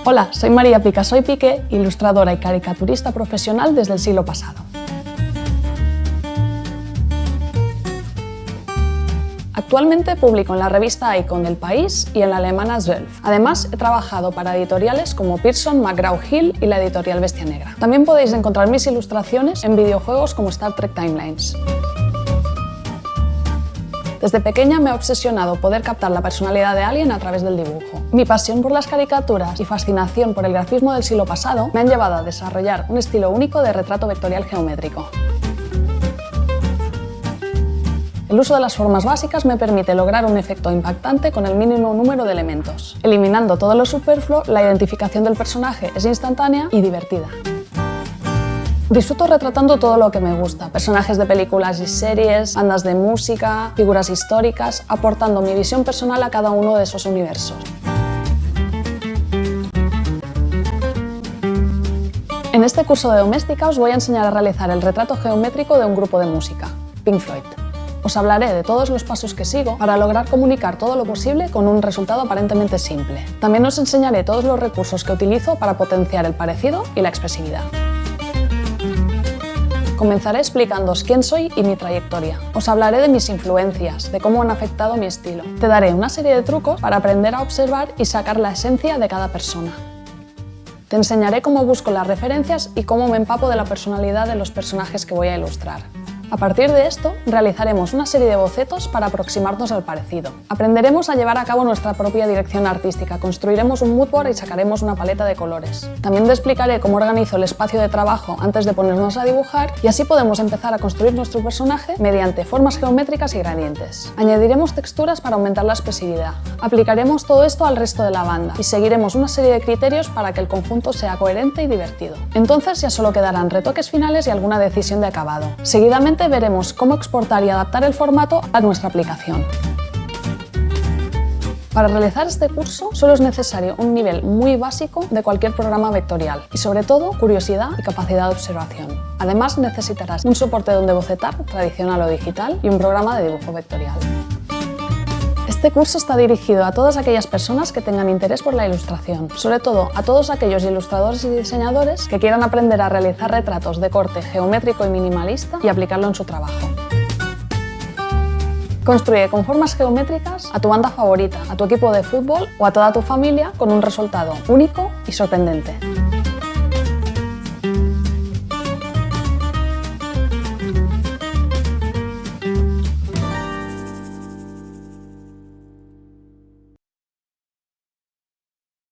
Hola, soy María Picasso y Piqué, ilustradora y caricaturista profesional desde el siglo pasado. Actualmente publico en la revista Icon del País y en la alemana Zwölf. Además, he trabajado para editoriales como Pearson, McGraw-Hill y la editorial Bestia Negra. También podéis encontrar mis ilustraciones en videojuegos como Star Trek Timelines. Desde pequeña me ha obsesionado poder captar la personalidad de alguien a través del dibujo. Mi pasión por las caricaturas y fascinación por el grafismo del siglo pasado me han llevado a desarrollar un estilo único de retrato vectorial geométrico. El uso de las formas básicas me permite lograr un efecto impactante con el mínimo número de elementos. Eliminando todo lo superfluo, la identificación del personaje es instantánea y divertida. Disfruto retratando todo lo que me gusta, personajes de películas y series, bandas de música, figuras históricas, aportando mi visión personal a cada uno de esos universos. En este curso de doméstica os voy a enseñar a realizar el retrato geométrico de un grupo de música, Pink Floyd. Os hablaré de todos los pasos que sigo para lograr comunicar todo lo posible con un resultado aparentemente simple. También os enseñaré todos los recursos que utilizo para potenciar el parecido y la expresividad. Comenzaré explicándoos quién soy y mi trayectoria. Os hablaré de mis influencias, de cómo han afectado mi estilo. Te daré una serie de trucos para aprender a observar y sacar la esencia de cada persona. Te enseñaré cómo busco las referencias y cómo me empapo de la personalidad de los personajes que voy a ilustrar. A partir de esto, realizaremos una serie de bocetos para aproximarnos al parecido. Aprenderemos a llevar a cabo nuestra propia dirección artística, construiremos un mood board y sacaremos una paleta de colores. También te explicaré cómo organizo el espacio de trabajo antes de ponernos a dibujar y así podemos empezar a construir nuestro personaje mediante formas geométricas y gradientes. Añadiremos texturas para aumentar la expresividad. Aplicaremos todo esto al resto de la banda y seguiremos una serie de criterios para que el conjunto sea coherente y divertido. Entonces ya solo quedarán retoques finales y alguna decisión de acabado. Seguidamente veremos cómo exportar y adaptar el formato a nuestra aplicación. Para realizar este curso solo es necesario un nivel muy básico de cualquier programa vectorial y sobre todo curiosidad y capacidad de observación. Además necesitarás un soporte donde bocetar, tradicional o digital, y un programa de dibujo vectorial. Este curso está dirigido a todas aquellas personas que tengan interés por la ilustración, sobre todo a todos aquellos ilustradores y diseñadores que quieran aprender a realizar retratos de corte geométrico y minimalista y aplicarlo en su trabajo. Construye con formas geométricas a tu banda favorita, a tu equipo de fútbol o a toda tu familia con un resultado único y sorprendente.